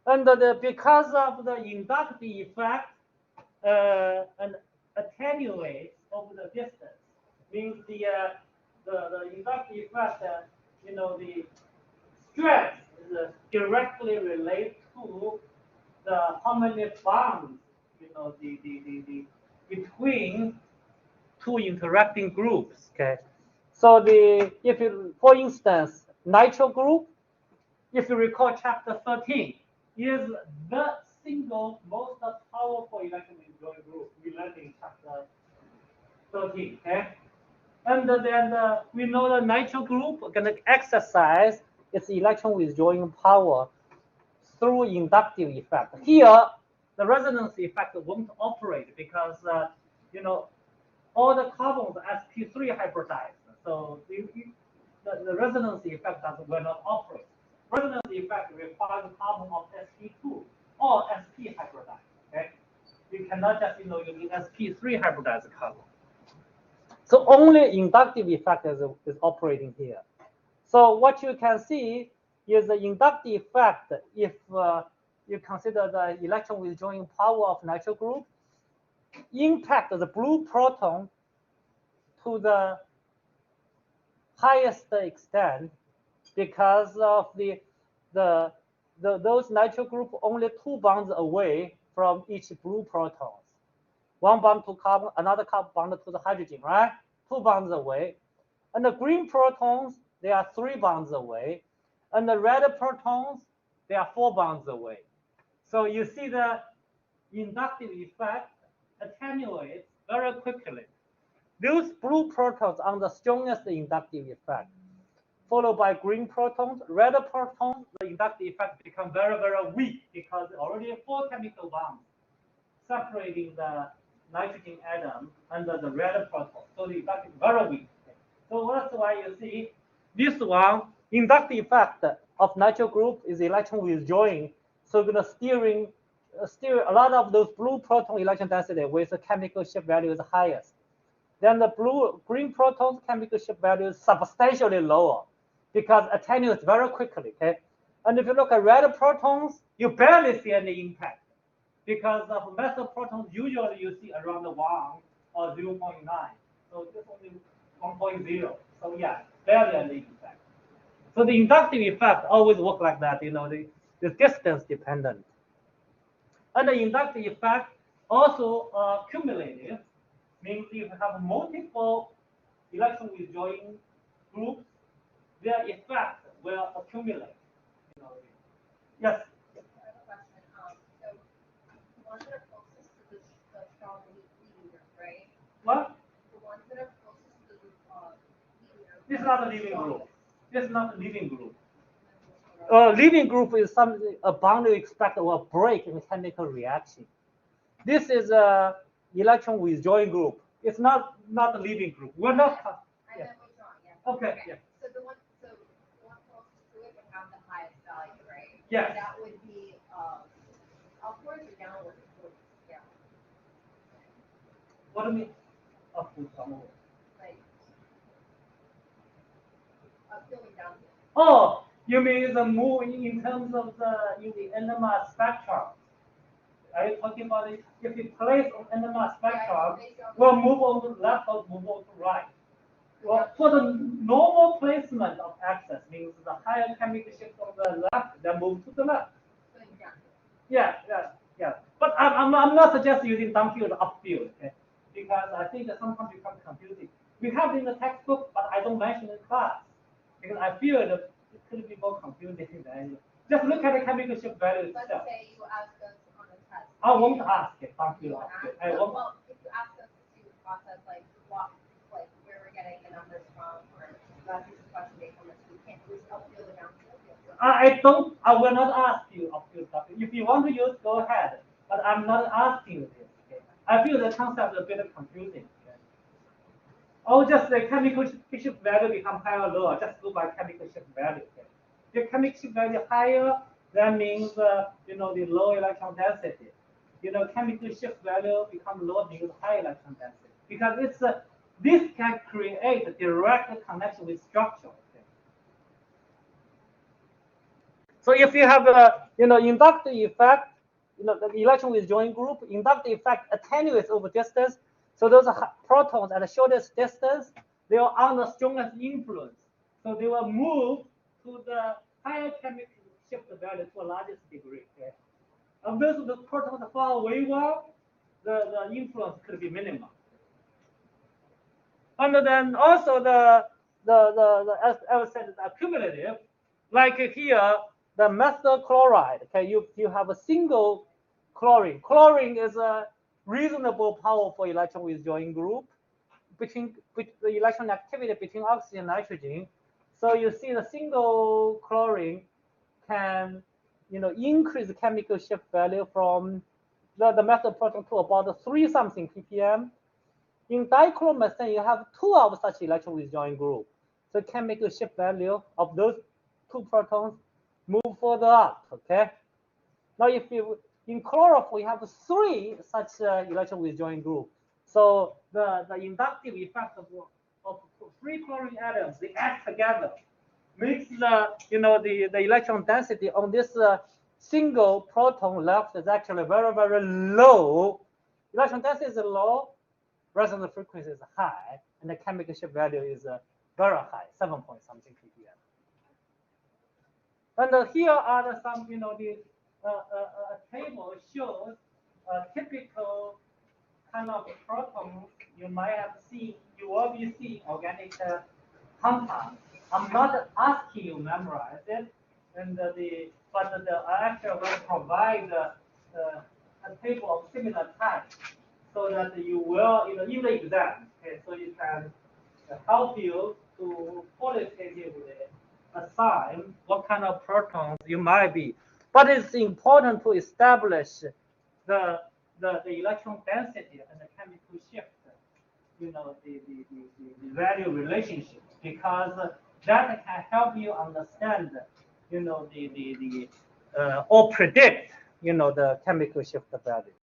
And because of the inductive effect and attenuates over the distance, means the inductive effect, the stress is directly related to the how many bonds, the between two interacting groups. Okay, so if you, for instance, nitro group, if you recall chapter 13, is the single most powerful electron withdrawing group. We learned in chapter 13. Okay, and then we know the nitro group going to exercise its electron withdrawing power through inductive effect. Here, the resonance effect won't operate because all the carbons are sp3 hybridized, so the resonance effect will not operate. Resonance effect requires carbon of sp2 or sp hybridized. Okay, you cannot just using sp3 hybridized carbon. So only inductive effect is operating here. So what you can see is the inductive effect if you consider the electron withdrawing power of nitro group impact the blue proton to the highest extent because of those nitro group only 2 bonds away from each blue proton. 1 bond to carbon, another carbon bond to the hydrogen, right? 2 bonds away. And the green protons, they are 3 bonds away. And the red protons, they are 4 bonds away. So you see the inductive effect attenuates very quickly. Those blue protons are the strongest inductive effect, followed by green protons. Red protons, the inductive effect becomes very, very weak because already 4 chemical bonds separating the nitrogen atom under the red proton. So the effect is very weak. So that's why you see this one, inductive effect of nitro group is electron withdrawing. So going to steer a lot of those blue proton electron density with the chemical shift value is highest. Then the green protons chemical shift value is substantially lower because attenuates very quickly. Okay, and if you look at red protons, you barely see any impact because of methyl protons usually you see around 1 or 0.9. So this only 1.0. So yeah, barely any impact. So the inductive effect always work like that. The distance dependent. And the inductive effect also cumulative, means if you have multiple electron withdrawing groups, their effect will accumulate. Yes. I have a question. So the ones that are closest to the strong leading group, right? What? The ones that are closest to the leading group. This is not a leading group. This is not a leading group. Leading group is something a boundary expect will break in chemical reaction. This is a electron withdrawing group. It's not a leading group. We're not. I know which one. Yeah. Okay. Yeah. So the one closest to it would have the highest value, right? Yes. That would be upwards or downwards? Yeah. What do you mean? Upwards, downwards. Like going down. Oh, you mean the move in terms of the NMR spectrum? Are you talking about it? If you place on NMR spectrum, will move on to left or move on to right? Well, for the normal placement of axis means the higher chemical shift on the left, then move to the left. Yeah. But I'm not suggesting using downfield or upfield, okay? Because I think that sometimes it becomes confusing. We have it in the textbook, but I don't mention it in class because I feel that it could be more confusing than just look at the chemical shift value itself. Let's say you ask us on a test. I won't ask it. Downfield, upfield. I won't. Well, if you ask us to process like where we're getting the numbers from, or that's just a question based on this, we can't use upfield or downfield. I will not ask you upfield, downfield. If you want to use, go ahead. But I'm not asking you this. Okay? I feel the concept is a bit confusing. Okay? Or just the chemical shift value become higher or lower. Just go by chemical shift value. Okay? The chemical shift value higher, that means the low electron density. Chemical shift value become lower means high electron density because it's this can create a direct connection with structure. Okay? So if you have inductive effect, the electron withdrawing group, inductive effect attenuates over distance. So those protons at the shortest distance, they are under strongest influence. So they will move to the higher chemical shift value to a largest degree. Okay? And those the protons far away one, the influence could be minimal. And then also as I said, the accumulative, like here, the methyl chloride. Okay, you have a single chlorine. Chlorine is a reasonable powerful electron withdrawing group between the electron activity between oxygen and nitrogen. So you see the single chlorine can increase the chemical shift value from the methyl proton to about 3 something ppm. In dichloromethane, you have 2 of such electron withdrawing group. So chemical shift value of those 2 protons move further up. Okay. Now, if you in chlorophyll, you have 3 such electron withdrawing group. So the inductive effect of 3 chlorine atoms, they act together, makes the electron density on this single proton left is actually very, very low. Electron density is low, resonance frequency is high, and the chemical shift value is very high, 7 point something ppm. And here are some, a table shows a typical kind of protons you might have seen, you will be seeing organic compounds. I'm not asking you to memorize it, but I actually will provide a table of similar types so that you will, in the exam, okay, so you can help you to qualitatively assign what kind of protons you might be. But it's important to establish the electron density and the chemical shift, the value relationship, because that can help you understand, or predict, the chemical shift value.